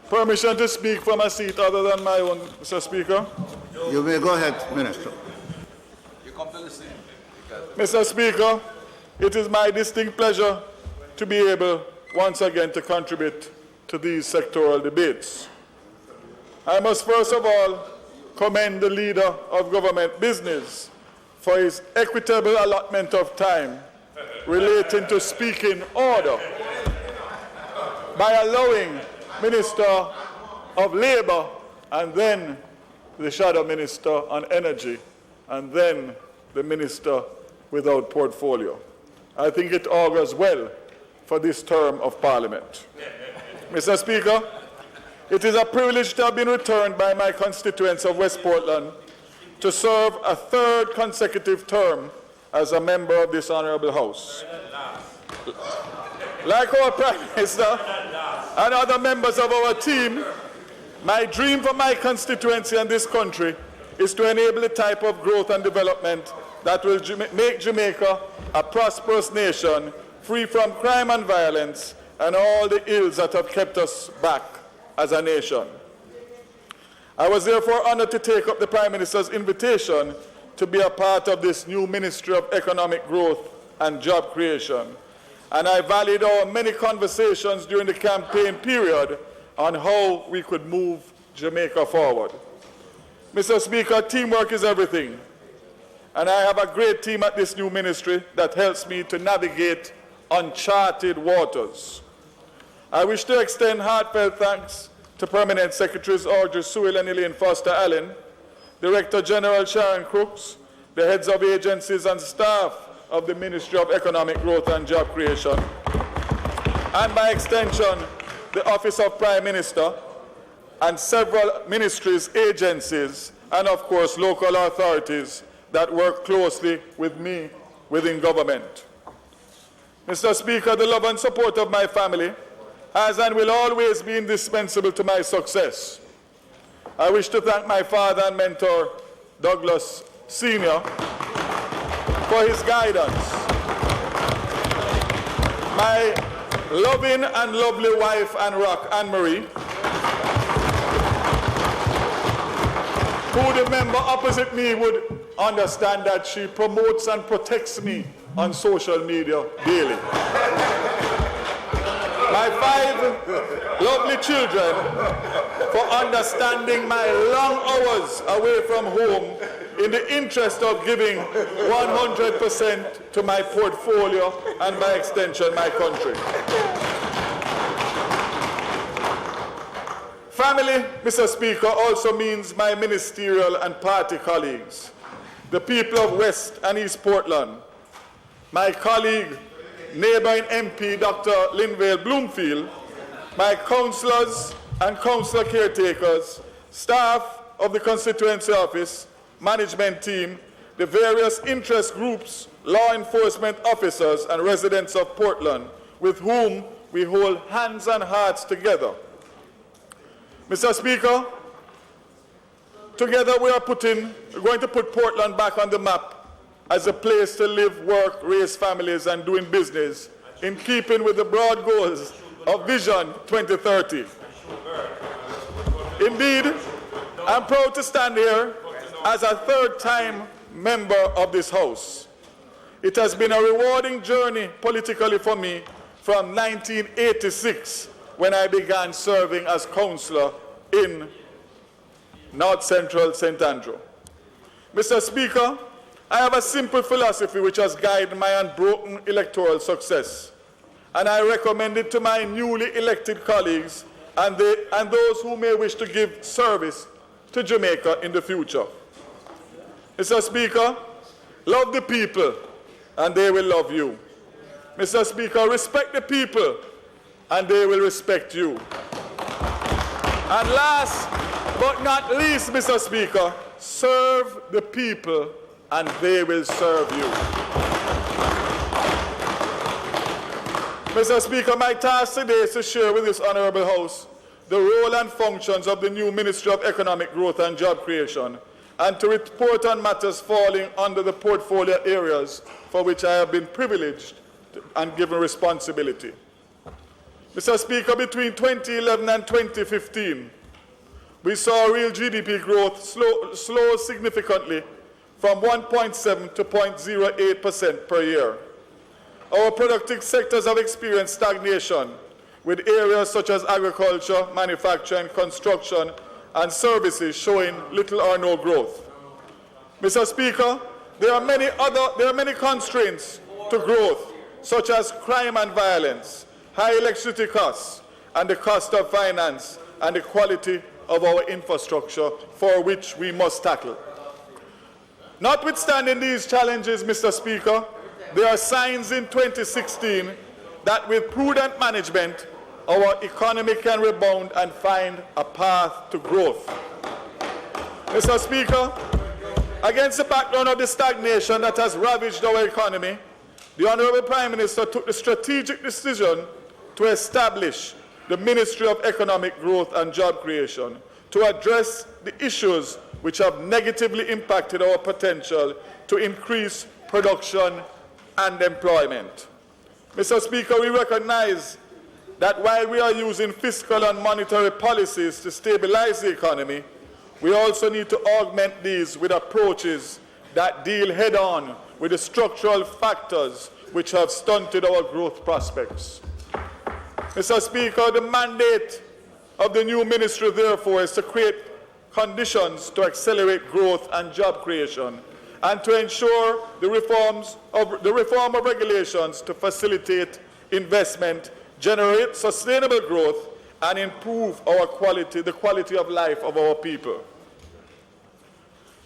Permission to speak from a seat other than my own, Mr. Speaker. You may go ahead, Minister. You come to listen. Mr. Speaker, it is my distinct pleasure to be able once again to contribute to these sectoral debates. I must first of all commend the leader of government business for his equitable allotment of time relating to speaking order by allowing Minister of Labour and then the Shadow Minister on Energy and then the Minister without portfolio. I think it augurs well for this term of Parliament. Mr. Speaker, it is a privilege to have been returned by my constituents of West Portland to serve a third consecutive term as a member of this honorable House. Like our Prime Minister and other members of our team, my dream for my constituency and this country is to enable the type of growth and development that will make Jamaica a prosperous nation, free from crime and violence and all the ills that have kept us back as a nation. I was therefore honored to take up the Prime Minister's invitation to be a part of this new Ministry of Economic Growth and Job Creation. And I valued our many conversations during the campaign period on how we could move Jamaica forward. Mr. Speaker, teamwork is everything. And I have a great team at this new ministry that helps me to navigate uncharted waters. I wish to extend heartfelt thanks to Permanent Secretaries Audrey Sewell and Elaine Foster Allen, Director General Sharon Crooks, the heads of agencies and staff of the Ministry of Economic Growth and Job Creation, and by extension, the Office of Prime Minister, and several ministries, agencies, and of course, local authorities that work closely with me within government. Mr. Speaker, the love and support of my family has and will always be indispensable to my success. I wish to thank my father and mentor, Douglas Sr., for his guidance. My loving and lovely wife and rock, Anne-Marie, who the member opposite me would understand that she promotes and protects me on social media daily. My 5 lovely children for understanding my long hours away from home in the interest of giving 100% to my portfolio and by extension my country. Family, Mr. Speaker, also means my ministerial and party colleagues, the people of West and East Portland, my colleague, neighboring MP, Dr. Linvale Bloomfield, my councillors and councillor caretakers, staff of the constituency office, management team, the various interest groups, law enforcement officers, and residents of Portland, with whom we hold hands and hearts together. Mr. Speaker, together we are going to put Portland back on the map as a place to live, work, raise families, and doing business in keeping with the broad goals of Vision 2030. Indeed, I'm proud to stand here as a third-time member of this House. It has been a rewarding journey politically for me from 1986, when I began serving as councillor in North Central St. Andrew. Mr. Speaker, I have a simple philosophy which has guided my unbroken electoral success, and I recommend it to my newly elected colleagues and those who may wish to give service to Jamaica in the future. Mr. Speaker, love the people, and they will love you. Mr. Speaker, respect the people, and they will respect you. And last but not least, Mr. Speaker, serve the people, and they will serve you. Mr. Speaker, my task today is to share with this honorable House the role and functions of the new Ministry of Economic Growth and Job Creation, and to report on matters falling under the portfolio areas for which I have been privileged and given responsibility. Mr. Speaker, between 2011 and 2015, we saw real GDP growth slow significantly from 1.7 to 0.08% per year. Our productive sectors have experienced stagnation, with areas such as agriculture, manufacturing, construction, and services showing little or no growth. Mr. Speaker, there are many constraints to growth, such as crime and violence, high electricity costs, and the cost of finance and the quality of our infrastructure, for which we must tackle. Notwithstanding these challenges, Mr. Speaker, there are signs in 2016 that with prudent management, our economy can rebound and find a path to growth. Mr. Speaker, against the background of the stagnation that has ravaged our economy, the Honourable Prime Minister took the strategic decision to establish the Ministry of Economic Growth and Job Creation to address the issues which have negatively impacted our potential to increase production and employment. Mr. Speaker, we recognize that while we are using fiscal and monetary policies to stabilize the economy, we also need to augment these with approaches that deal head-on with the structural factors which have stunted our growth prospects. Mr. Speaker, the mandate of the new ministry, therefore, is to create conditions to accelerate growth and job creation, and to ensure the reform of regulations to facilitate investment, generate sustainable growth, and improve the quality of life of our people.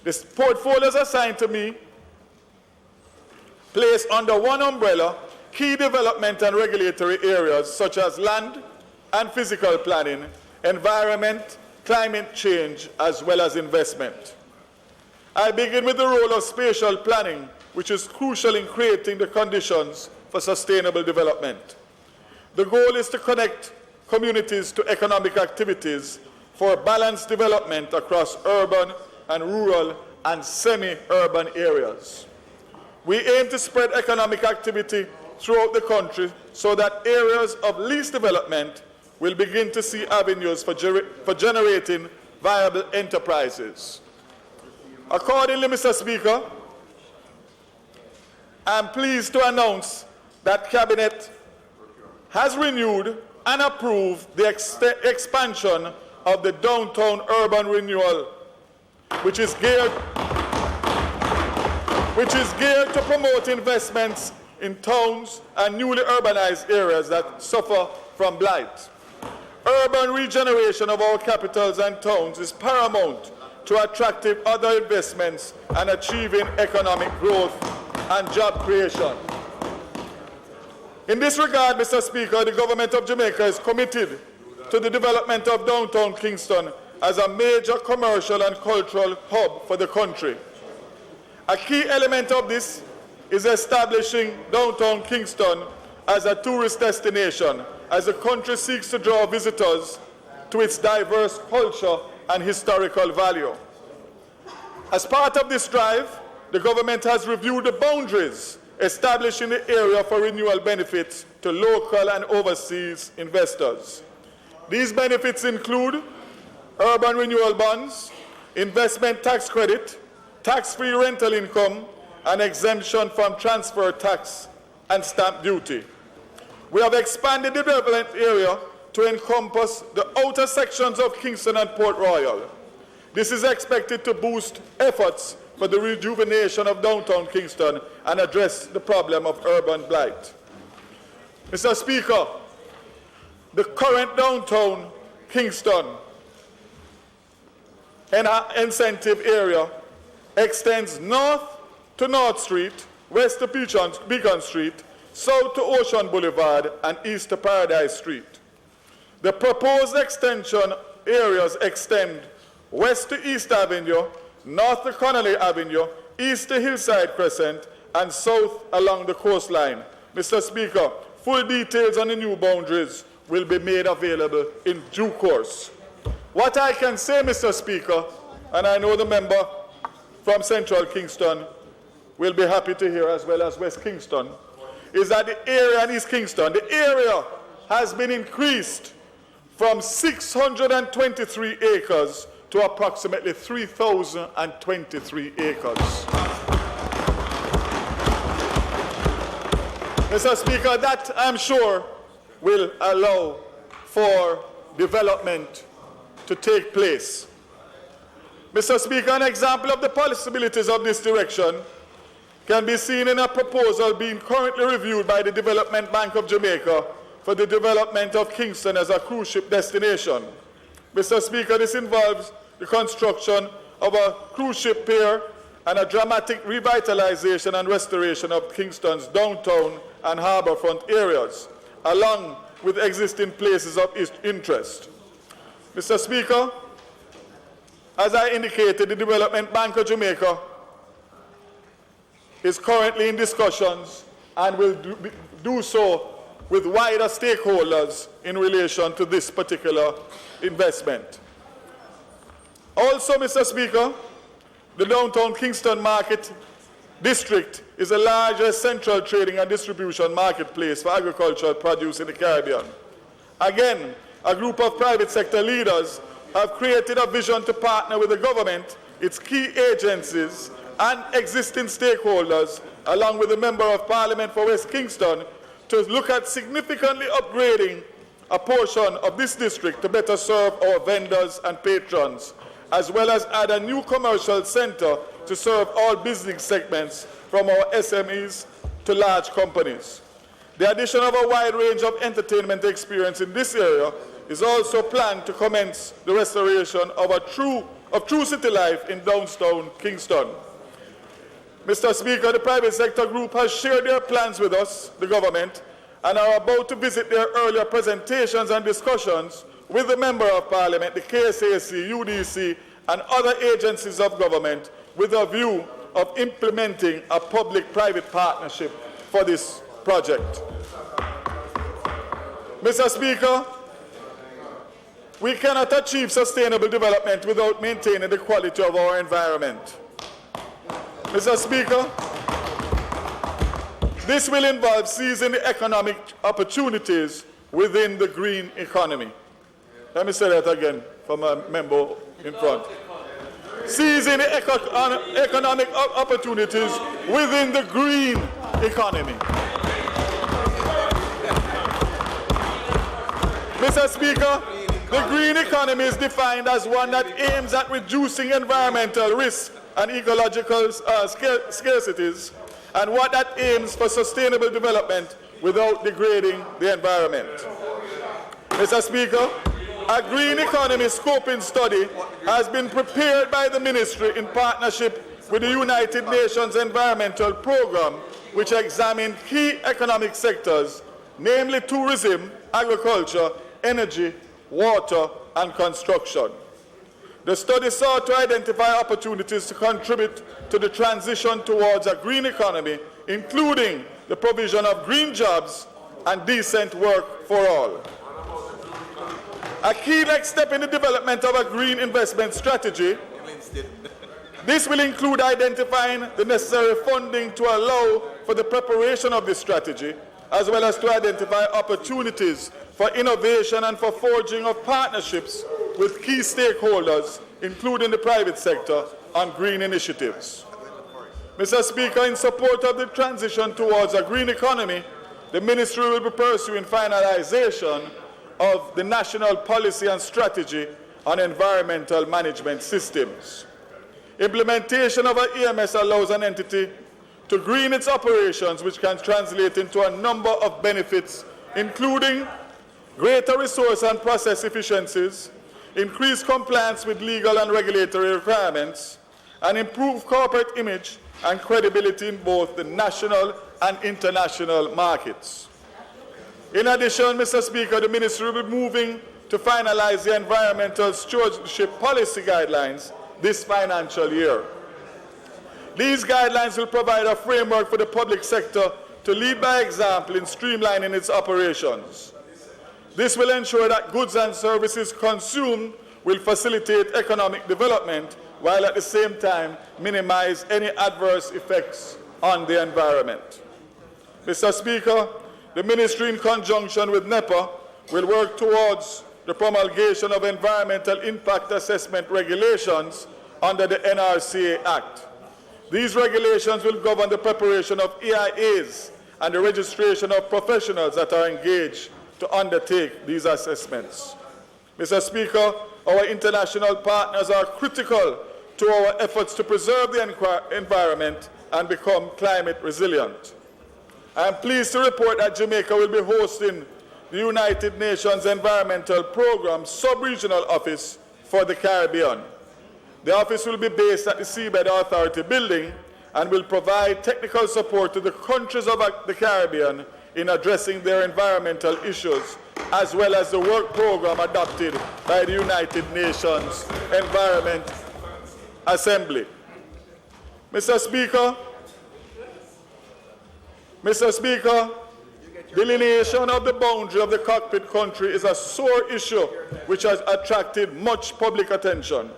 This portfolios assigned to me place under one umbrella key development and regulatory areas such as land and physical planning, environment, climate change, as well as investment. I begin with the role of spatial planning, which is crucial in creating the conditions for sustainable development. The goal is to connect communities to economic activities for balanced development across urban and rural and semi-urban areas. We aim to spread economic activity throughout the country so that areas of least development will begin to see avenues for generating viable enterprises. Accordingly, Mr. Speaker, I am pleased to announce that Cabinet has renewed and approved the expansion of the downtown urban renewal, which is geared to promote investments in towns and newly urbanized areas that suffer from blight. Urban regeneration of our capitals and towns is paramount to attracting other investments and achieving economic growth and job creation. In this regard, Mr. Speaker, the government of Jamaica is committed to the development of downtown Kingston as a major commercial and cultural hub for the country. A key element of this is establishing downtown Kingston as a tourist destination as the country seeks to draw visitors to its diverse culture and historical value. As part of this drive, the government has reviewed the boundaries establishing the area for renewal benefits to local and overseas investors. These benefits include urban renewal bonds, investment tax credit, tax-free rental income, and exemption from transfer tax and stamp duty. We have expanded the development area to encompass the outer sections of Kingston and Port Royal. This is expected to boost efforts for the rejuvenation of downtown Kingston and address the problem of urban blight. Mr. Speaker, the current downtown Kingston incentive area extends north to North Street, west to Beacon Street, south to Ocean Boulevard, and east to Paradise Street. The proposed extension areas extend west to East Avenue, north to Connolly Avenue, east to Hillside Crescent, and south along the coastline. Mr. Speaker, full details on the new boundaries will be made available in due course. What I can say, Mr. Speaker, and I know the member from Central Kingston will be happy to hear, as well as West Kingston, is that the area in East Kingston, the area has been increased from 623 acres to approximately 3,023 acres. Mr. Speaker, that, I'm sure, will allow for development to take place. Mr. Speaker, an example of the possibilities of this direction can be seen in a proposal being currently reviewed by the Development Bank of Jamaica for the development of Kingston as a cruise ship destination. Mr. Speaker, this involves the construction of a cruise ship pier and a dramatic revitalization and restoration of Kingston's downtown and harborfront areas, along with existing places of interest. Mr. Speaker, as I indicated, the Development Bank of Jamaica is currently in discussions and will do so with wider stakeholders in relation to this particular investment. Also, Mr. Speaker, the downtown Kingston Market District is the largest central trading and distribution marketplace for agricultural produce in the Caribbean. Again, a group of private sector leaders have created a vision to partner with the government, its key agencies, and existing stakeholders, along with the Member of Parliament for West Kingston, to look at significantly upgrading a portion of this district to better serve our vendors and patrons, as well as add a new commercial center to serve all business segments from our SMEs to large companies. The addition of a wide range of entertainment experience in this area is also planned to commence the restoration of true city life in downtown Kingston. Mr. Speaker, the private sector group has shared their plans with us, the government, and are about to visit their earlier presentations and discussions with the Member of Parliament, the KSAC, UDC, and other agencies of government with a view of implementing a public-private partnership for this project. Mr. Speaker, we cannot achieve sustainable development without maintaining the quality of our environment. Mr. Speaker, this will involve seizing the economic opportunities within the green economy. Let me say that again from a member in front. Seizing the economic opportunities within the green economy. Mr. Speaker, the green economy is defined as one that aims at reducing environmental risk and ecological scarcities, and what that aims for sustainable development without degrading the environment. Mr. Speaker, a green economy scoping study has been prepared by the ministry in partnership with the United Nations Environmental Programme, which examined key economic sectors, namely tourism, agriculture, energy, water, and construction. The study sought to identify opportunities to contribute to the transition towards a green economy, including the provision of green jobs and decent work for all. A key next step in the development of a green investment strategy, this will include identifying the necessary funding to allow for the preparation of this strategy, as well as to identify opportunities for innovation and for forging of partnerships with key stakeholders, including the private sector, on green initiatives. Mr. Speaker, in support of the transition towards a green economy, the ministry will be pursuing finalization of the national policy and strategy on environmental management systems. Implementation of an EMS allows an entity to green its operations, which can translate into a number of benefits, including greater resource and process efficiencies, increased compliance with legal and regulatory requirements, and improved corporate image and credibility in both the national and international markets. In addition, Mr. Speaker, the ministry will be moving to finalize the environmental stewardship policy guidelines this financial year. These guidelines will provide a framework for the public sector to lead by example in streamlining its operations. This will ensure that goods and services consumed will facilitate economic development while at the same time minimize any adverse effects on the environment. Mr. Speaker, the ministry in conjunction with NEPA will work towards the promulgation of environmental impact assessment regulations under the NRCA Act. These regulations will govern the preparation of EIAs and the registration of professionals that are engaged to undertake these assessments. Mr. Speaker, our international partners are critical to our efforts to preserve the environment and become climate resilient. I am pleased to report that Jamaica will be hosting the United Nations Environmental Programme Sub-Regional Office for the Caribbean. The office will be based at the Seabed Authority building and will provide technical support to the countries of the Caribbean in addressing their environmental issues, as well as the work program adopted by the United Nations Environment Assembly. Mr. Speaker, delineation of the boundary of the cockpit country is a sore issue which has attracted much public attention.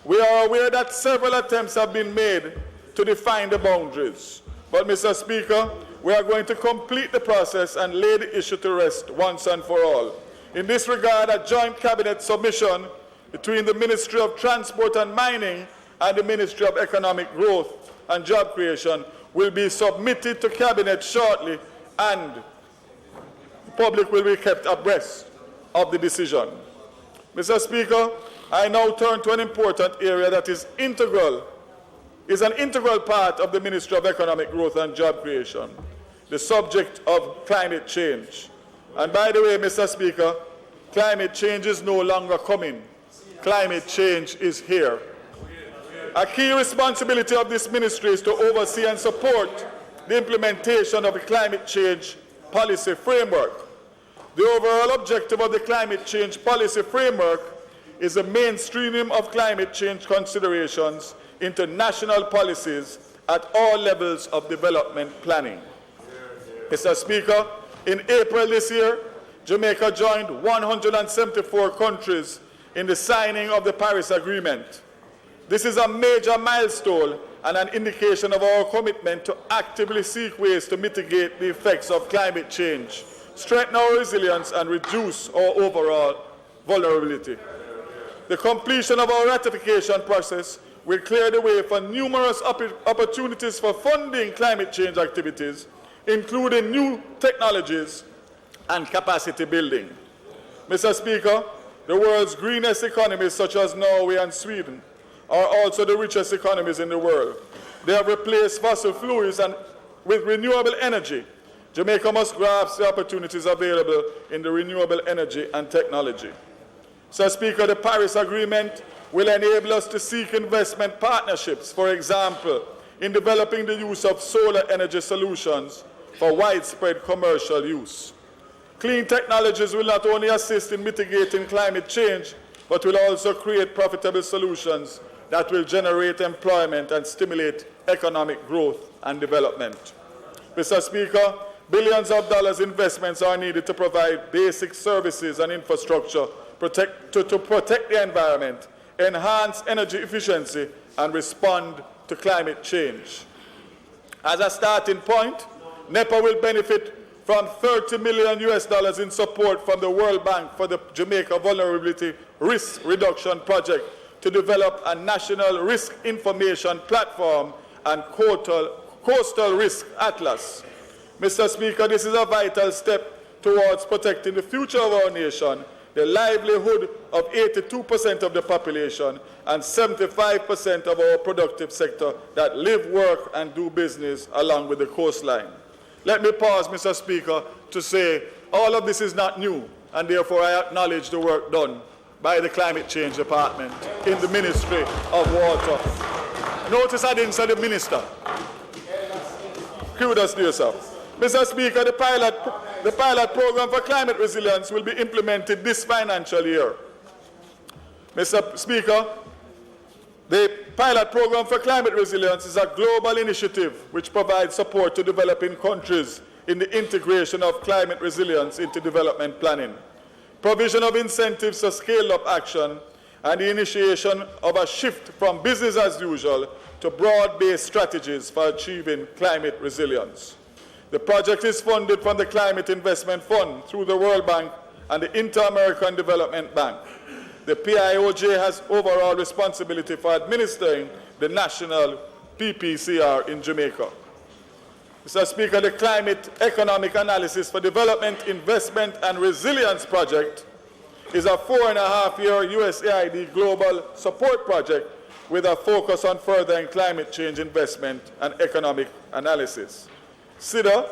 We are aware that several attempts have been made to define the boundaries. But, Mr. Speaker, we are going to complete the process and lay the issue to rest once and for all. In this regard, a joint cabinet submission between the Ministry of Transport and Mining and the Ministry of Economic Growth and Job Creation will be submitted to cabinet shortly, and the public will be kept abreast of the decision. Mr. Speaker, I now turn to an important area that is an integral part of the Ministry of Economic Growth and Job Creation, the subject of climate change. And by the way, Mr. Speaker, climate change is no longer coming. Climate change is here. A key responsibility of this ministry is to oversee and support the implementation of the climate change policy framework. The overall objective of the climate change policy framework is the mainstreaming of climate change considerations into national policies at all levels of development planning. Mr. Speaker, in April this year, Jamaica joined 174 countries in the signing of the Paris Agreement. This is a major milestone and an indication of our commitment to actively seek ways to mitigate the effects of climate change, strengthen our resilience, and reduce our overall vulnerability. The completion of our ratification process will clear the way for numerous opportunities for funding climate change activities, including new technologies and capacity building. Mr. Speaker, the world's greenest economies, such as Norway and Sweden, are also the richest economies in the world. They have replaced fossil fuels and with renewable energy. Jamaica must grasp the opportunities available in the renewable energy and technology. Mr. Speaker, the Paris Agreement will enable us to seek investment partnerships, for example, in developing the use of solar energy solutions for widespread commercial use. Clean technologies will not only assist in mitigating climate change, but will also create profitable solutions that will generate employment and stimulate economic growth and development. Mr. Speaker, billions of dollars investments are needed to provide basic services and infrastructure to protect the environment, enhance energy efficiency, and respond to climate change. As a starting point, NEPA will benefit from $30 million in support from the World Bank for the Jamaica Vulnerability Risk Reduction Project to develop a national risk information platform and coastal risk atlas. Mr. Speaker, this is a vital step towards protecting the future of our nation, the livelihood of 82% of the population and 75% of our productive sector that live, work, and do business along with the coastline. Let me pause, Mr. Speaker, to say all of this is not new, and therefore I acknowledge the work done by the Climate Change Department in the Ministry of Water. Notice I didn't say the minister. Kudos to yourself. Mr. Speaker, the pilot program for climate resilience will be implemented this financial year. Mr. Speaker, the pilot program for climate resilience is a global initiative which provides support to developing countries in the integration of climate resilience into development planning, provision of incentives to scale up action, and the initiation of a shift from business as usual to broad-based strategies for achieving climate resilience. The project is funded from the Climate Investment Fund through the World Bank and the Inter-American Development Bank. The PIOJ has overall responsibility for administering the national PPCR in Jamaica. Mr. Speaker, the Climate Economic Analysis for Development, Investment and Resilience Project is a 4.5-year USAID global support project with a focus on furthering climate change investment and economic analysis. CIDA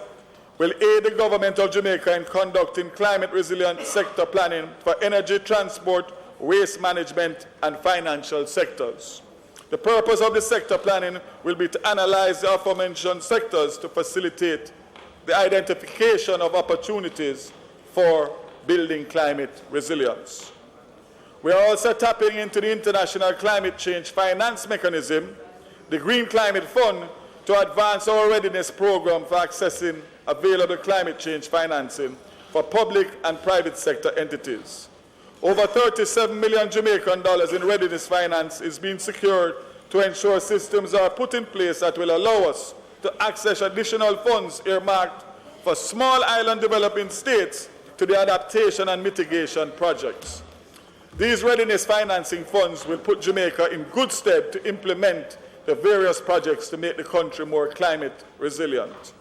will aid the government of Jamaica in conducting climate-resilient sector planning for energy, transport, waste management, and financial sectors. The purpose of the sector planning will be to analyze the aforementioned sectors to facilitate the identification of opportunities for building climate resilience. We are also tapping into the International Climate Change Finance Mechanism, the Green Climate Fund, to advance our readiness program for accessing available climate change financing for public and private sector entities. Over 37 million Jamaican dollars in readiness finance is being secured to ensure systems are put in place that will allow us to access additional funds earmarked for small island developing states to the adaptation and mitigation projects. These readiness financing funds will put Jamaica in good stead to implement the various projects to make the country more climate resilient.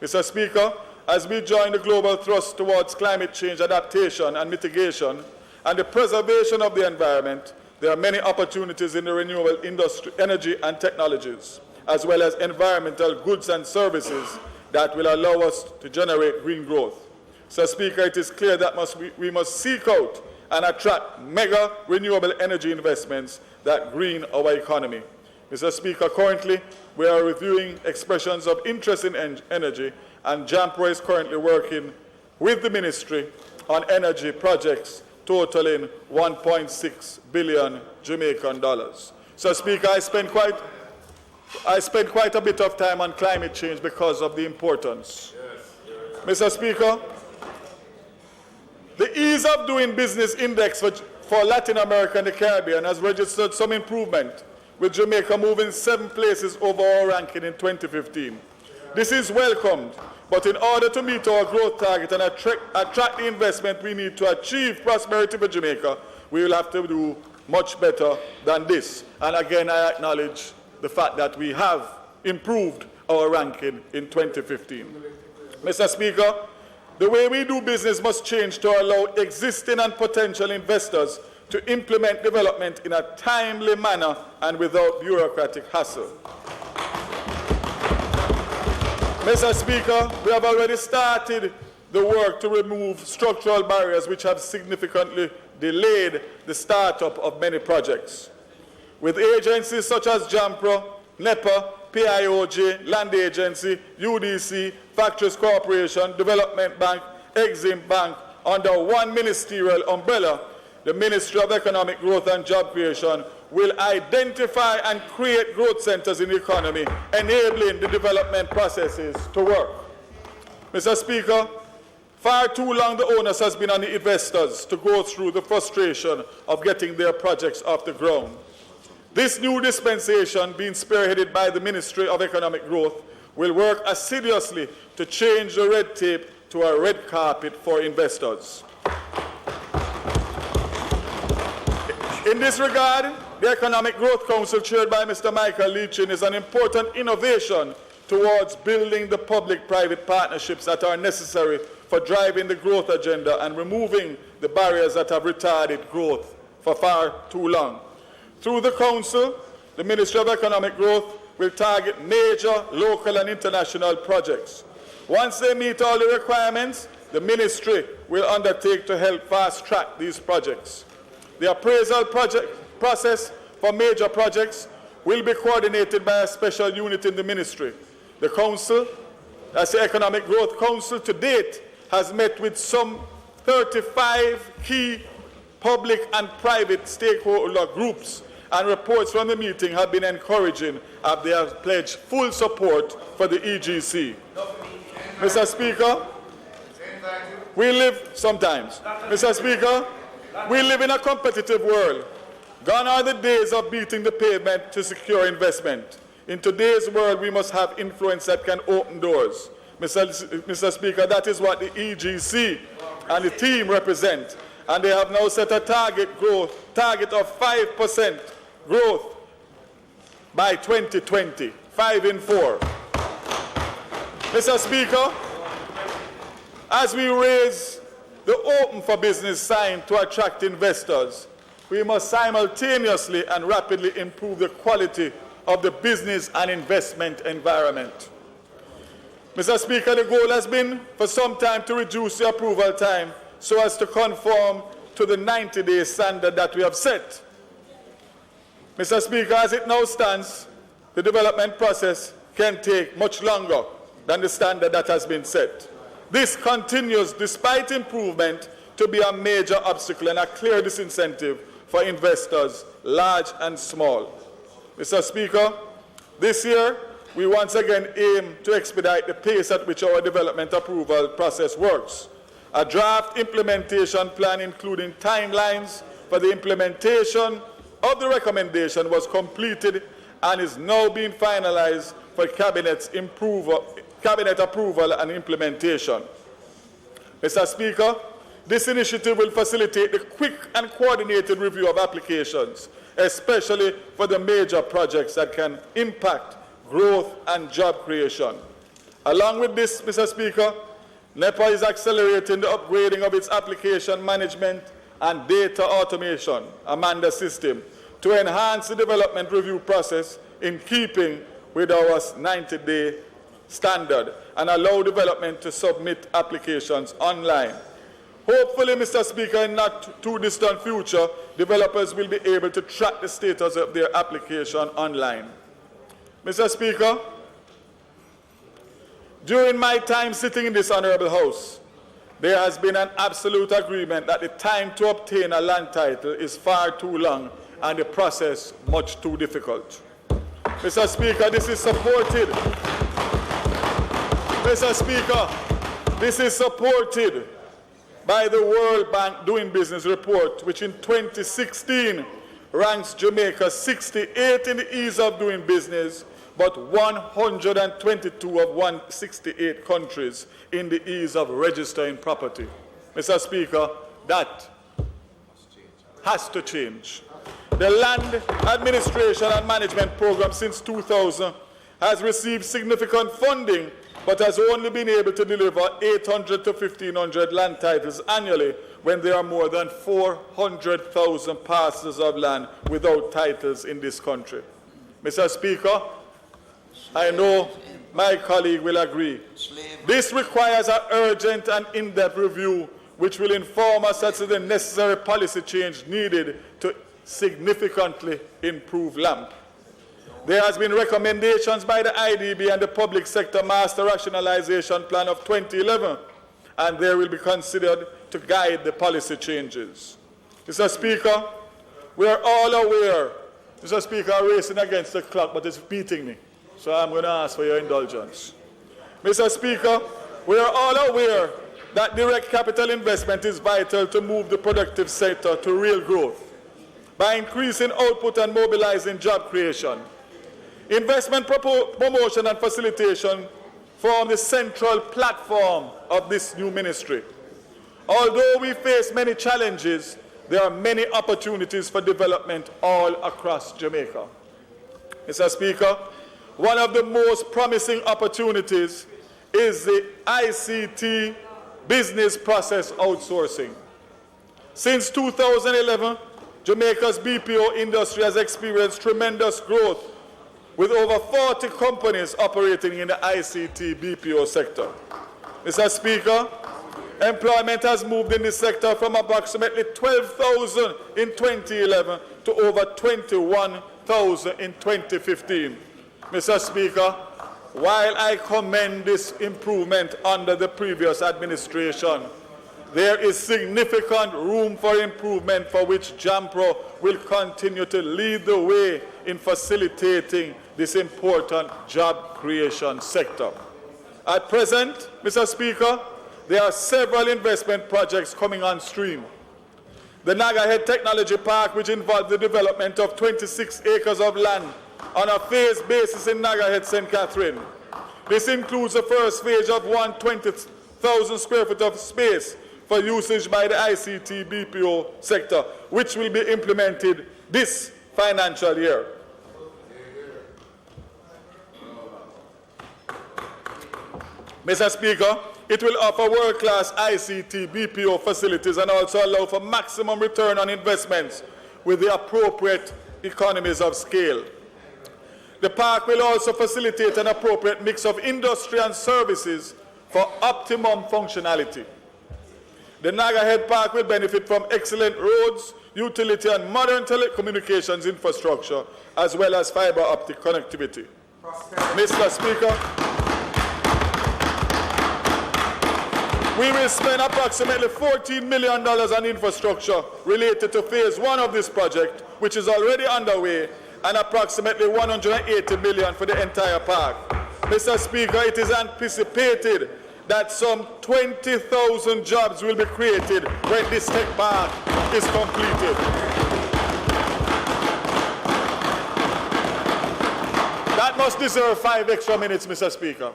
Mr. Speaker, as we join the global thrust towards climate change adaptation and mitigation and the preservation of the environment, there are many opportunities in the renewable industry, energy and technologies, as well as environmental goods and services that will allow us to generate green growth. Mr. Speaker, it is clear that we must seek out and attract mega renewable energy investments that green our economy. Mr. Speaker, currently we are reviewing expressions of interest in energy, and JAMPRO is currently working with the ministry on energy projects totaling 1.6 billion Jamaican dollars. So, Speaker, I spent quite a bit of time on climate change because of the importance. Mr. Speaker, the Ease of Doing Business Index for Latin America and the Caribbean has registered some improvement, with Jamaica moving 7 places over our ranking in 2015. This is welcomed, but in order to meet our growth target and attract the investment we need to achieve prosperity for Jamaica, we will have to do much better than this. And again, I acknowledge the fact that we have improved our ranking in 2015. Mr. Speaker, the way we do business must change to allow existing and potential investors to implement development in a timely manner and without bureaucratic hassle. Mr. Speaker, we have already started the work to remove structural barriers which have significantly delayed the startup of many projects. With agencies such as JAMPRO, NEPA, PIOJ, Land Agency, UDC, Factories Corporation, Development Bank, Exim Bank, under one ministerial umbrella, the Ministry of Economic Growth and Job Creation will identify and create growth centers in the economy, enabling the development processes to work. Mr. Speaker, far too long the onus has been on the investors to go through the frustration of getting their projects off the ground. This new dispensation, being spearheaded by the Ministry of Economic Growth, will work assiduously to change the red tape to a red carpet for investors. In this regard, the Economic Growth Council, chaired by Mr. Michael Leachin, is an important innovation towards building the public-private partnerships that are necessary for driving the growth agenda and removing the barriers that have retarded growth for far too long. Through the Council, the Ministry of Economic Growth will target major local and international projects. Once they meet all the requirements, the Ministry will undertake to help fast-track these projects. The appraisal process for major projects will be coordinated by a special unit in the Ministry. The Council, as the Economic Growth Council to date, has met with some 35 key public and private stakeholder groups, and reports from the meeting have been encouraging as they have pledged full support for the EGC. Mr. Speaker, we live sometimes. Mr. Speaker, we live in a competitive world. Gone are the days of beating the pavement to secure investment. In today's world, we must have influence that can open doors. Mr. Speaker, that is what the EGC and the team represent. And they have now set a target of 5% growth by 2020, 5 in 4. Mr. Speaker, as we raise the open for business sign to attract investors, we must simultaneously and rapidly improve the quality of the business and investment environment. Mr. Speaker, the goal has been for some time to reduce the approval time so as to conform to the 90-day standard that we have set. Mr. Speaker, as it now stands, the development process can take much longer than the standard that has been set. This continues, despite improvement, to be a major obstacle and a clear disincentive for investors, large and small. Mr. Speaker, this year, we once again aim to expedite the pace at which our development approval process works. A draft implementation plan, including timelines for the implementation of the recommendation, was completed and is now being finalized for cabinet approval and implementation. Mr. Speaker, this initiative will facilitate the quick and coordinated review of applications, especially for the major projects that can impact growth and job creation. Along with this, Mr. Speaker, NEPA is accelerating the upgrading of its application management and data automation, Amanda system, to enhance the development review process in keeping with our 90-day standard and allow development to submit applications online. Hopefully, Mr. Speaker, in not too distant future, developers will be able to track the status of their application online. Mr. Speaker, during my time sitting in this honorable House, there has been an absolute agreement that the time to obtain a land title is far too long and the process much too difficult. Mr. Speaker, this is supported. Mr. Speaker, this is supported by the World Bank Doing Business report, which in 2016 ranks Jamaica 68 in the ease of doing business, but 122 of 168 countries in the ease of registering property. Mr. Speaker, that has to change. The Land Administration and Management Program since 2000 has received significant funding, but has only been able to deliver 800 to 1,500 land titles annually when there are more than 400,000 parcels of land without titles in this country. Mr. Speaker, I know my colleague will agree. This requires an urgent and in-depth review which will inform us as to the necessary policy change needed to significantly improve LAMP. There has been recommendations by the IDB and the Public Sector Master Rationalization Plan of 2011, and they will be considered to guide the policy changes. Mr. Speaker, we are all aware, Mr. Speaker, I'm racing against the clock, but it's beating me, so I'm going to ask for your indulgence. Mr. Speaker, we are all aware that direct capital investment is vital to move the productive sector to real growth by increasing output and mobilizing job creation. Investment promotion and facilitation form the central platform of this new ministry. Although we face many challenges, there are many opportunities for development all across Jamaica. Mr. Speaker, one of the most promising opportunities is the ICT business process outsourcing. Since 2011, Jamaica's BPO industry has experienced tremendous growth, with over 40 companies operating in the ICT BPO sector. Mr. Speaker, employment has moved in this sector from approximately 12,000 in 2011 to over 21,000 in 2015. Mr. Speaker, while I commend this improvement under the previous administration, there is significant room for improvement for which JAMPRO will continue to lead the way in facilitating this important job creation sector. At present, Mr. Speaker, there are several investment projects coming on stream. The Nagahead Technology Park, which involves the development of 26 acres of land on a phased basis in Nagahead, St. Catherine, This includes the first phase of 120,000 square foot of space for usage by the ICT BPO sector, which will be implemented this financial year. Mr. Speaker, it will offer world-class ICT BPO facilities and also allow for maximum return on investments with the appropriate economies of scale. The park will also facilitate an appropriate mix of industry and services for optimum functionality. The Nagahead Park will benefit from excellent roads, utility and modern telecommunications infrastructure, as well as fiber optic connectivity. Mr. Speaker, we will spend approximately $14 million on infrastructure related to phase 1 of this project, which is already underway, and approximately $180 million for the entire park. Mr. Speaker, it is anticipated that some 20,000 jobs will be created when this tech park is completed. That must deserve 5 extra minutes, Mr. Speaker.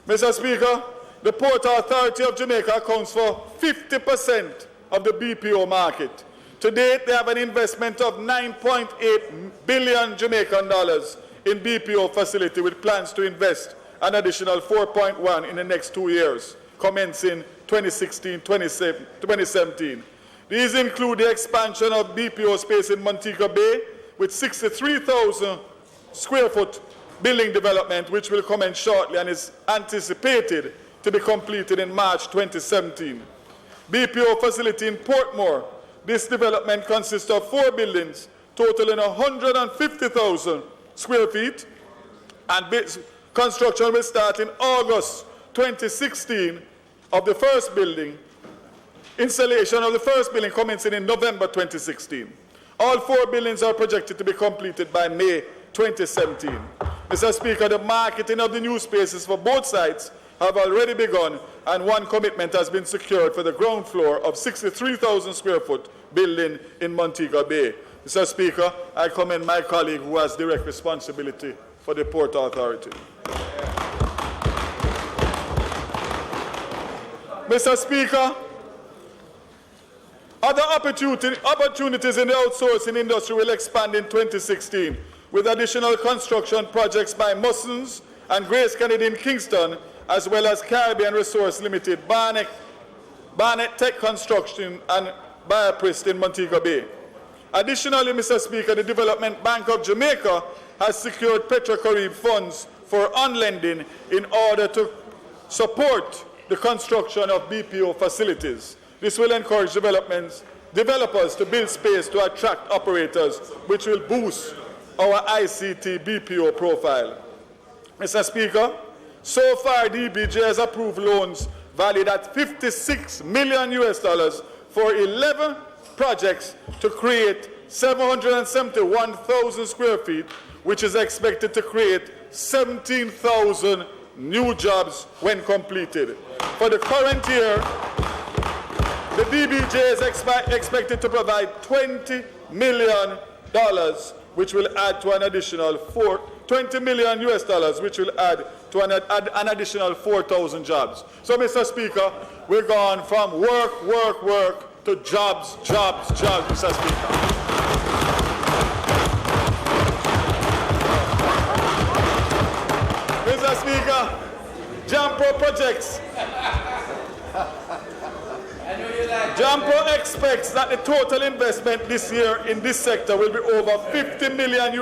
Mr. Speaker, the Port Authority of Jamaica accounts for 50% of the BPO market. To date, they have an investment of 9.8 billion Jamaican dollars in BPO facility, with plans to invest an additional 4.1 in the next 2 years, commencing 2016-2017. These include the expansion of BPO space in Montego Bay with 63,000 square foot building development, which will commence shortly and is anticipated to be completed in March 2017. BPO facility in Portmore. This development consists of 4 buildings totaling 150,000 square feet, and construction will start in August 2016 of the first building. Installation of the first building commencing in November 2016. All 4 buildings are projected to be completed by May 2017. Mr. Speaker, the marketing of the new spaces for both sites have already begun, and 1 commitment has been secured for the ground floor of 63,000 square foot building in Montego Bay. Mr. Speaker, I commend my colleague who has direct responsibility for the Port Authority. Mr. Speaker, other opportunities in the outsourcing industry will expand in 2016 with additional construction projects by Mussons and Grace Kennedy in Kingston, as well as Caribbean Resource Limited, Barnett Tech Construction, and Bioprist in Montego Bay. Additionally, Mr. Speaker, the Development Bank of Jamaica has secured Petrocarib funds for on-lending in order to support the construction of BPO facilities. This will encourage developers to build space to attract operators, which will boost our ICT BPO profile. Mr. Speaker, so far DBJ has approved loans valued at $56 million for 11 projects to create 771,000 square feet, which is expected to create 17,000 new jobs when completed. For the current year, the DBJ is expected to provide $20 million, which will add to an additional $20 million, which will add to an additional 4,000 jobs. So, Mr. Speaker, we're gone from work to jobs, Mr. Speaker. Mr. Speaker, Jampo projects. Jampo expects that the total investment this year in this sector will be over $50 million,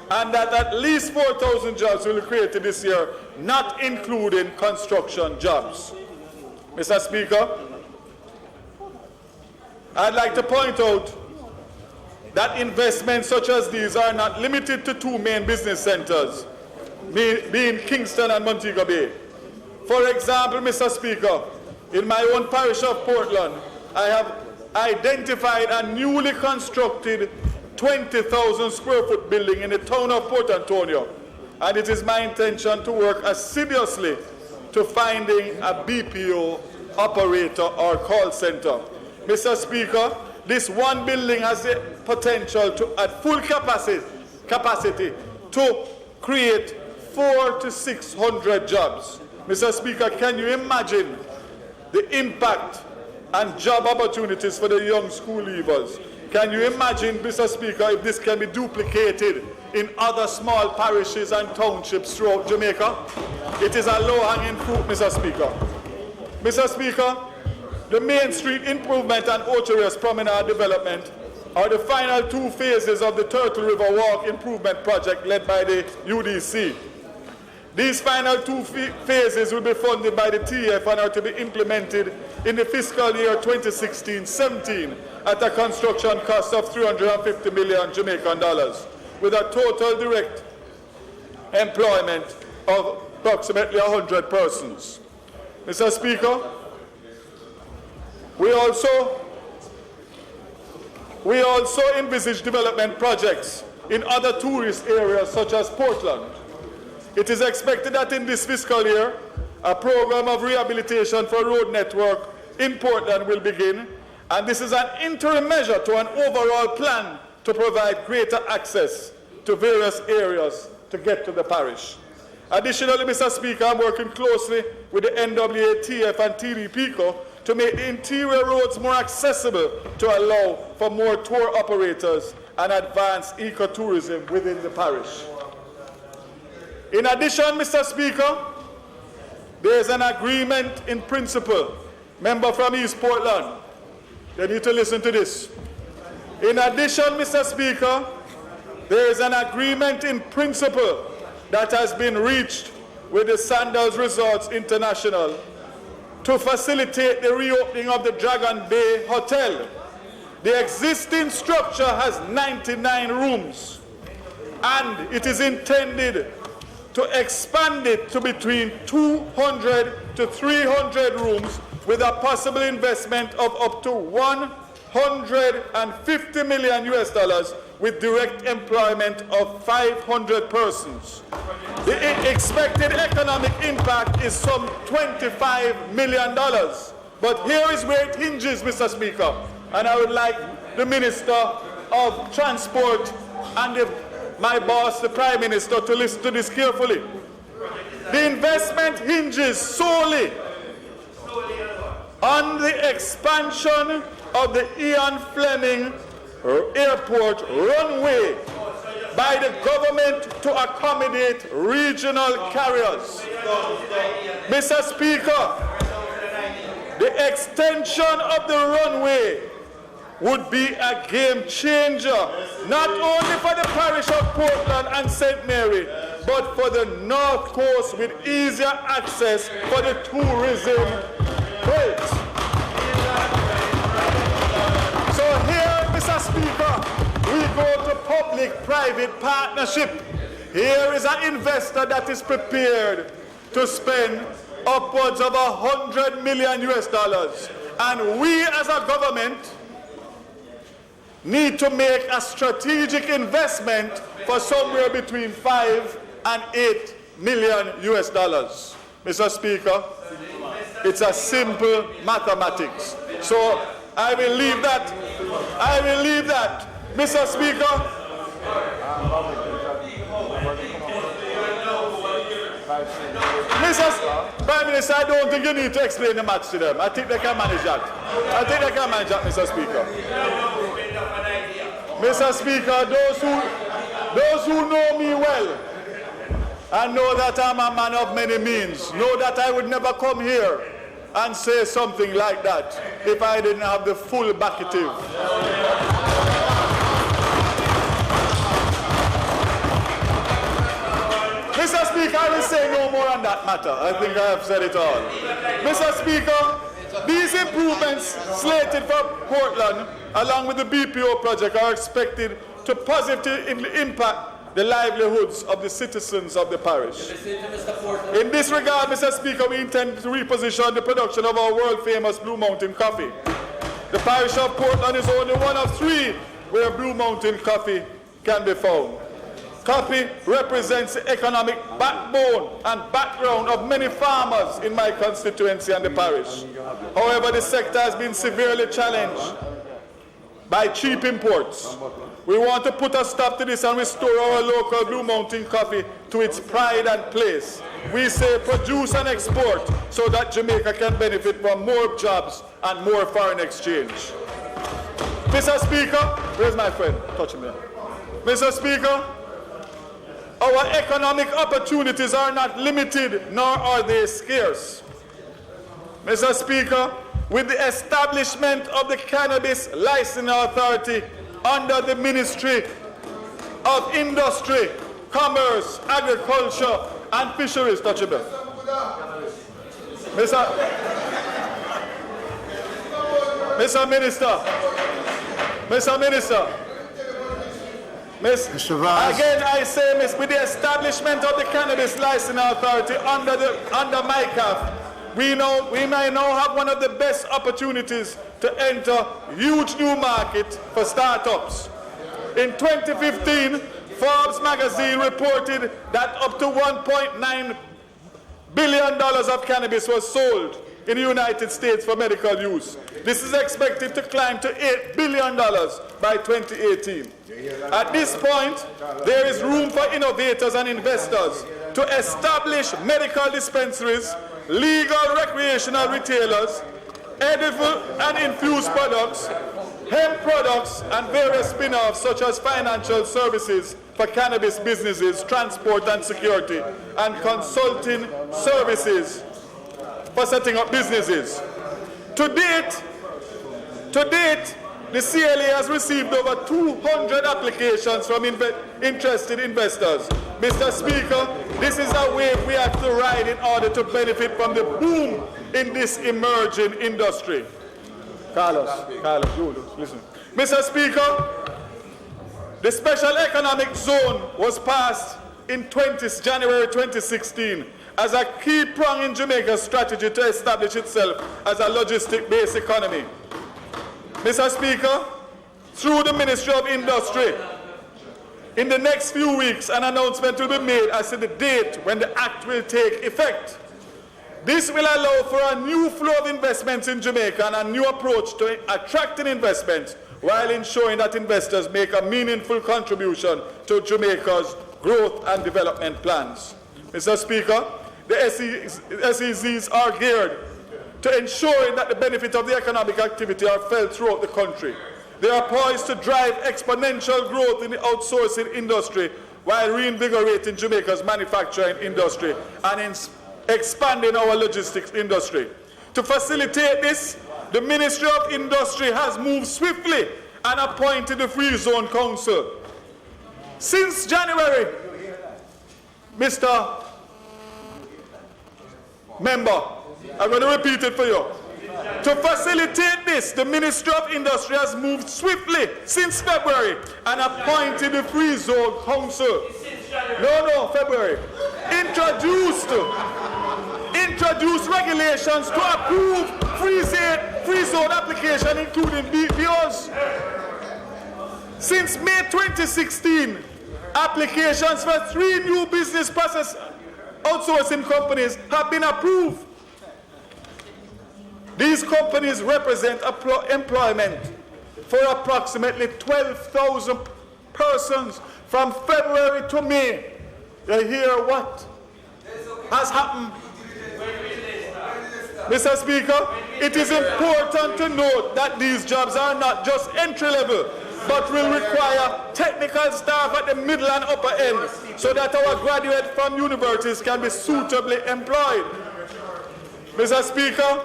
and that at least 4,000 jobs will be created this year, not including construction jobs. Mr. Speaker, I'd like to point out that investments such as these are not limited to 2 main business centers, being Kingston and Montego Bay. For example, Mr. Speaker, in my own parish of Portland, I have identified a newly constructed 20,000 square foot building in the town of Port Antonio, and it is my intention to work assiduously to finding a BPO operator or call center. Mr. Speaker, this one building has the potential to, at full capacity, to create 400 to 600 jobs. Mr. Speaker, can you imagine the impact and job opportunities for the young school leavers? Can you imagine, Mr. Speaker, if this can be duplicated in other small parishes and townships throughout Jamaica? It is a low-hanging fruit, Mr. Speaker. Mr. Speaker, the Main Street Improvement and Orchards Promenade Development are the final 2 phases of the Turtle River Walk Improvement Project led by the UDC. These final 2 phases will be funded by the TF and are to be implemented in the fiscal year 2016-17 at a construction cost of 350 million Jamaican dollars, with a total direct employment of approximately 100 persons. Mr. Speaker, we also envisage development projects in other tourist areas such as Portland. It is expected that in this fiscal year, a program of rehabilitation for road network in Portland will begin, and this is an interim measure to an overall plan to provide greater access to various areas to get to the parish. Additionally, Mr. Speaker, I'm working closely with the NWA, TF, and TDPCO to make the interior roads more accessible to allow for more tour operators and advance ecotourism within the parish. In addition, Mr. Speaker, there is an agreement in principle. Member from East Portland, you need to listen to this. In addition, Mr. Speaker, there is an agreement in principle that has been reached with the Sandals Resorts International to facilitate the reopening of the Dragon Bay Hotel. The existing structure has 99 rooms, and it is intended to expand it to between 200 to 300 rooms with a possible investment of up to $150 million with direct employment of 500 persons. The expected economic impact is some $25 million. But here is where it hinges, Mr. Speaker. And I would like the Minister of Transport and my boss, the Prime Minister, to listen to this carefully. The investment hinges solely on the expansion of the Ian Fleming Airport runway by the government to accommodate regional carriers. Mr. Speaker, the extension of the runway would be a game changer, not only for the parish of Portland and St. Mary, but for the North Coast with easier access for the tourism belt. So here, Mr. Speaker, we go to public-private partnership. Here is an investor that is prepared to spend upwards of $100 million. And we as a government need to make a strategic investment for somewhere between $5 and $8 million. Mr. Speaker, it's a simple mathematics. So I will leave that. Mr. Speaker, Mr. Prime Minister, I don't think you need to explain the maths to them. I think they can manage that. Mr. Speaker. Mr. Speaker, those who know me well and know that I'm a man of many means know that I would never come here and say something like that if I didn't have the full backative. Mr. Speaker, I will say no more on that matter. I think I have said it all. Mr. Speaker, these improvements slated for Portland, along with the BPO project, are expected to positively impact the livelihoods of the citizens of the parish. In this regard, Mr. Speaker, we intend to reposition the production of our world-famous Blue Mountain coffee. The parish of Portland is only one of 3 where Blue Mountain coffee can be found. Coffee represents the economic backbone and background of many farmers in my constituency and the parish. However, the sector has been severely challenged by cheap imports. We want to put a stop to this and restore our local Blue Mountain coffee to its pride and place. We say produce and export so that Jamaica can benefit from more jobs and more foreign exchange. Mr. Speaker, where's my friend? Touch him there. Mr. Speaker, our economic opportunities are not limited, nor are they scarce. Mr. Speaker, with the establishment of the Cannabis Licensing Authority under the Ministry of Industry, Commerce, Agriculture, and Fisheries, touchable. Mr. Minister, Mr. Vaz. Again, I say, with the establishment of the Cannabis Licensing Authority under MICAF, we may now have one of the best opportunities to enter huge new market for startups. In 2015, Forbes magazine reported that up to $1.9 billion of cannabis was sold in the United States for medical use. This is expected to climb to $8 billion by 2018. At this point, there is room for innovators and investors to establish medical dispensaries, legal recreational retailers, edible and infused products, hemp products, and various spin-offs such as financial services for cannabis businesses, transport and security, and consulting services for setting up businesses. To date, the CLA has received over 200 applications from interested investors. Mr. Speaker, this is a wave we have to ride in order to benefit from the boom in this emerging industry. Carlos, listen. Mr. Speaker, the Special Economic Zone was passed in January 2016 as a key prong in Jamaica's strategy to establish itself as a logistic-based economy. Mr. Speaker, through the Ministry of Industry, in the next few weeks, an announcement will be made as to the date when the Act will take effect. This will allow for a new flow of investments in Jamaica and a new approach to attracting investments while ensuring that investors make a meaningful contribution to Jamaica's growth and development plans. Mr. Speaker, the SEZs are geared to ensuring that the benefits of the economic activity are felt throughout the country. They are poised to drive exponential growth in the outsourcing industry while reinvigorating Jamaica's manufacturing industry and expanding our logistics industry. To facilitate this, the Ministry of Industry has moved swiftly and appointed the Free Zone Council. Since January, Mr. Member, I'm going to repeat it for you. To facilitate this, the Ministry of Industry has moved swiftly since February and appointed the Free Zone Council. February. Introduced regulations to approve free zone application, including BPOs. Since May 2016, applications for 3 new business process outsourcing companies have been approved. These companies represent employment for approximately 12,000 persons from February to May. You hear what has happened? Mr. Speaker, it is important to note that these jobs are not just entry-level, but will require technical staff at the middle and upper end so that our graduates from universities can be suitably employed. Mr. Speaker,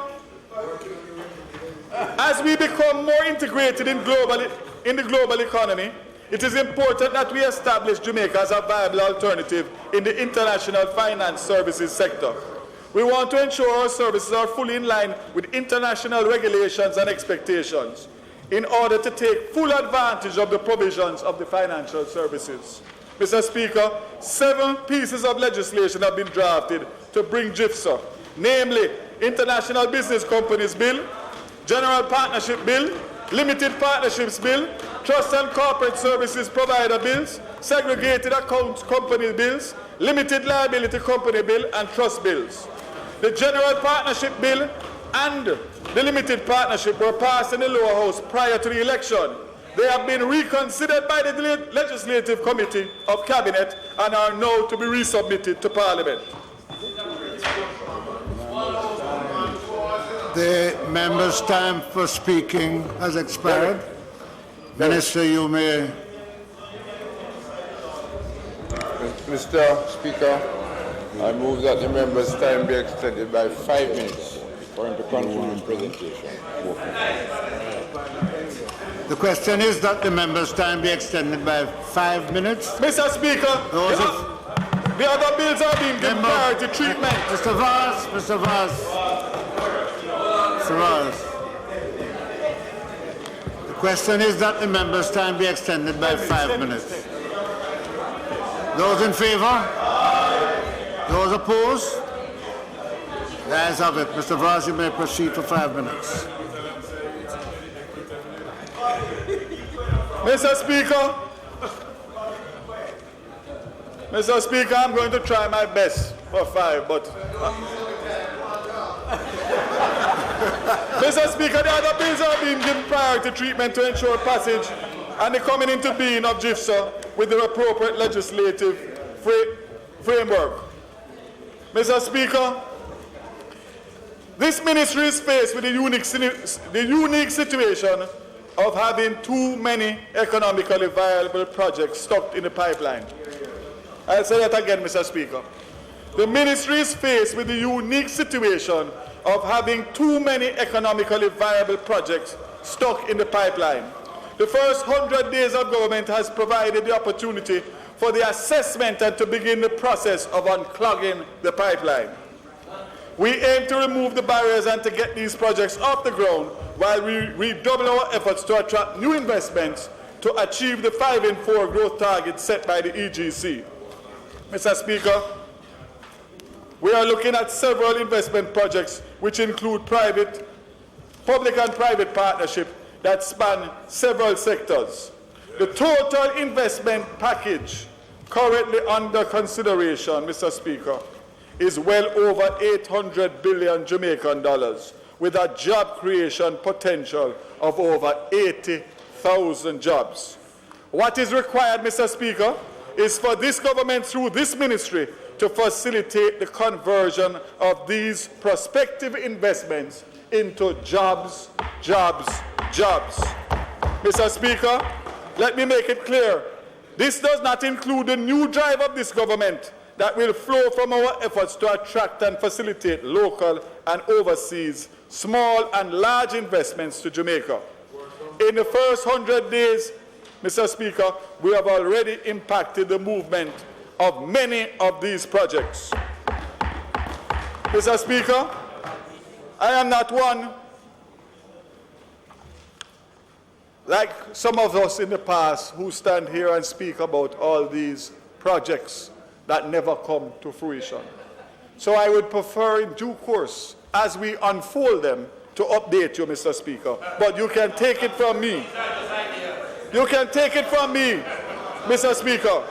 as we become more integrated in the global economy, it is important that we establish Jamaica as a viable alternative in the international finance services sector. We want to ensure our services are fully in line with international regulations and expectations in order to take full advantage of the provisions of the financial services. Mr. Speaker, 7 pieces of legislation have been drafted to bring GIFSA, namely International Business Companies Bill, General Partnership Bill, Limited Partnerships Bill, Trust and Corporate Services Provider Bills, Segregated Accounts Company Bills, Limited Liability Company Bill, and Trust Bills. The General Partnership Bill and the Limited Partnership were passed in the lower house prior to the election. They have been reconsidered by the Legislative Committee of Cabinet and are now to be resubmitted to Parliament. The member's time for speaking has expired. Minister, you may. Mr. Speaker, I move that the member's time be extended by 5 minutes for him to conclude his presentation. The question is that the member's time be extended by 5 minutes. Mr. Speaker, the other bills are being given priority treatment. Mr. Vaz, Mr. Vaz. Mr. Vaz. The question is that the member's time be extended by 5 minutes. Those in favor? Those opposed? The ayes have it. Mr. Vaz, you may proceed for 5 minutes. Mr. Speaker, I'm going to try my best for 5, but Mr. Speaker, the other bills are being given priority treatment to ensure passage and the coming into being of GIFSA with the appropriate legislative framework. Mr. Speaker, this ministry is faced with the unique situation of having too many economically viable projects stuck in the pipeline. I'll say that again, Mr. Speaker. The ministry is faced with the unique situation of having too many economically viable projects stuck in the pipeline. The first 100 days of government has provided the opportunity for the assessment and to begin the process of unclogging the pipeline. We aim to remove the barriers and to get these projects off the ground while we redouble our efforts to attract new investments to achieve the 5 and 4 growth targets set by the EGC. Mr. Speaker, we are looking at several investment projects which include public and private partnership that span several sectors. The total investment package currently under consideration, Mr. Speaker, is well over 800 billion Jamaican dollars with a job creation potential of over 80,000 jobs. What is required, Mr. Speaker, is for this government through this ministry to facilitate the conversion of these prospective investments into jobs, jobs, jobs. Mr. Speaker, let me make it clear. This does not include the new drive of this government that will flow from our efforts to attract and facilitate local and overseas small and large investments to Jamaica. In the first 100 days, Mr. Speaker, we have already impacted the movement of many of these projects. Mr. Speaker, I am not one, like some of us in the past, who stand here and speak about all these projects that never come to fruition. So I would prefer in due course, as we unfold them, to update you, Mr. Speaker. But you can take it from me. You can take it from me, Mr. Speaker.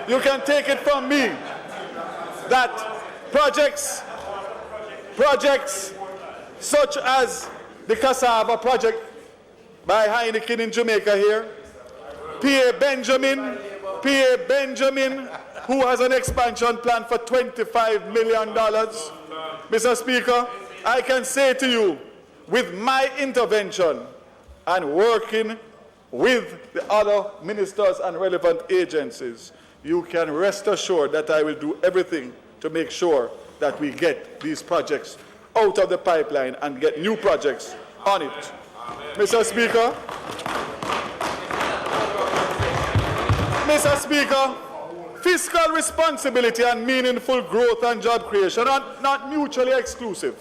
You can take it from me that projects such as the Cassava project by Heineken in Jamaica here, P.A. Benjamin, who has an expansion plan for $25 million. Mr. Speaker, I can say to you, with my intervention and working with the other ministers and relevant agencies, you can rest assured that I will do everything to make sure that we get these projects out of the pipeline and get new projects on it. Mr. Speaker, fiscal responsibility and meaningful growth and job creation are not mutually exclusive.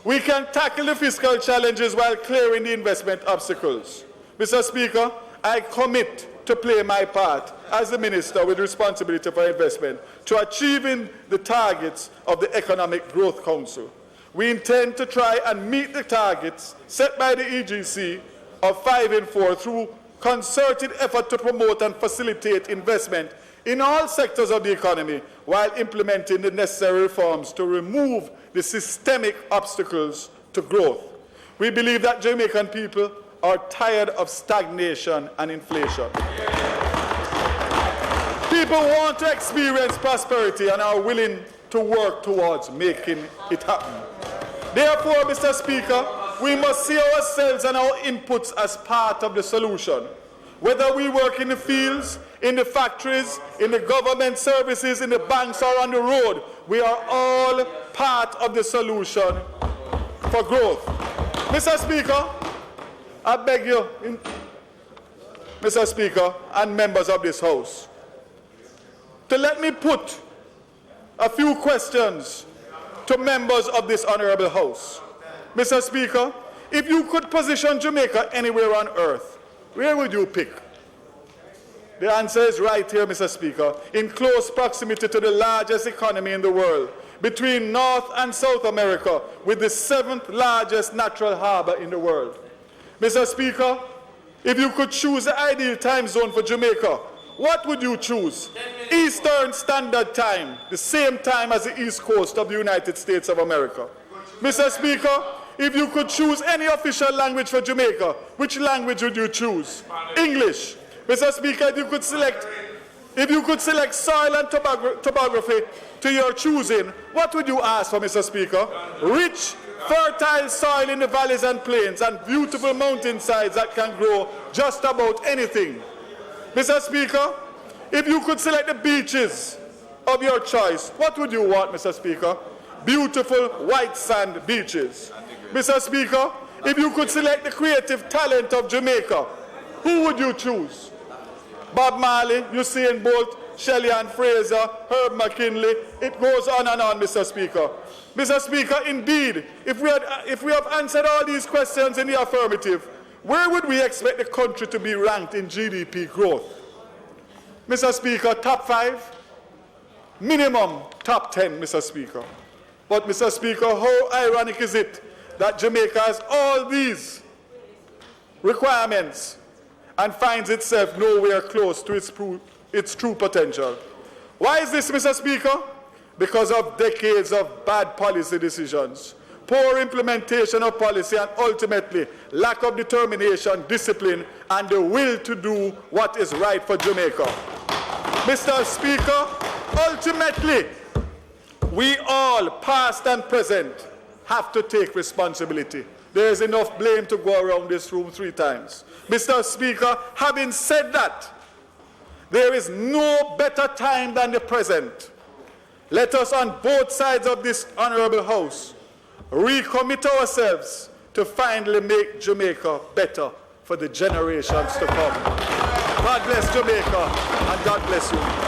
We can tackle the fiscal challenges while clearing the investment obstacles. Mr. Speaker, I commit to play my part as the Minister with responsibility for investment to achieving the targets of the Economic Growth Council. We intend to try and meet the targets set by the EGC of 5 and 4 through concerted effort to promote and facilitate investment in all sectors of the economy while implementing the necessary reforms to remove the systemic obstacles to growth. We believe that Jamaican people are tired of stagnation and inflation. People want to experience prosperity and are willing to work towards making it happen. Therefore, Mr. Speaker, we must see ourselves and our inputs as part of the solution. Whether we work in the fields, in the factories, in the government services, in the banks, or on the road, we are all part of the solution for growth. Mr. Speaker, I beg you, Mr. Speaker, and members of this House, to let me put a few questions to members of this honorable House. Mr. Speaker, if you could position Jamaica anywhere on earth, where would you pick? The answer is right here, Mr. Speaker, in close proximity to the largest economy in the world, between North and South America, with the 7th largest natural harbor in the world. Mr. Speaker, if you could choose the ideal time zone for Jamaica, what would you choose? Eastern Standard Time, the same time as the East Coast of the United States of America. Mr. Speaker, if you could choose any official language for Jamaica, which language would you choose? English. Mr. Speaker, if you could select soil and topography to your choosing, what would you ask for, Mr. Speaker? Rich, fertile soil in the valleys and plains and beautiful mountainsides that can grow just about anything. Mr. Speaker, if you could select the beaches of your choice, what would you want, Mr. Speaker? Beautiful white sand beaches. Mr. Speaker, if you could select the creative talent of Jamaica, who would you choose? Bob Marley, Usain Bolt, Shelley Ann Fraser, Herb McKinley, it goes on and on, Mr. Speaker. Mr. Speaker, indeed, if we have answered all these questions in the affirmative, where would we expect the country to be ranked in GDP growth? Mr. Speaker, top 5? Minimum top 10, Mr. Speaker. But, Mr. Speaker, how ironic is it that Jamaica has all these requirements and finds itself nowhere close to its true potential? Why is this, Mr. Speaker? Because of decades of bad policy decisions, poor implementation of policy, and ultimately lack of determination, discipline, and the will to do what is right for Jamaica. Mr. Speaker, ultimately, we all, past and present, have to take responsibility. There is enough blame to go around this room 3 times. Mr. Speaker, having said that, there is no better time than the present. Let us, on both sides of this honorable House, recommit ourselves to finally make Jamaica better for the generations to come. God bless Jamaica, and God bless you.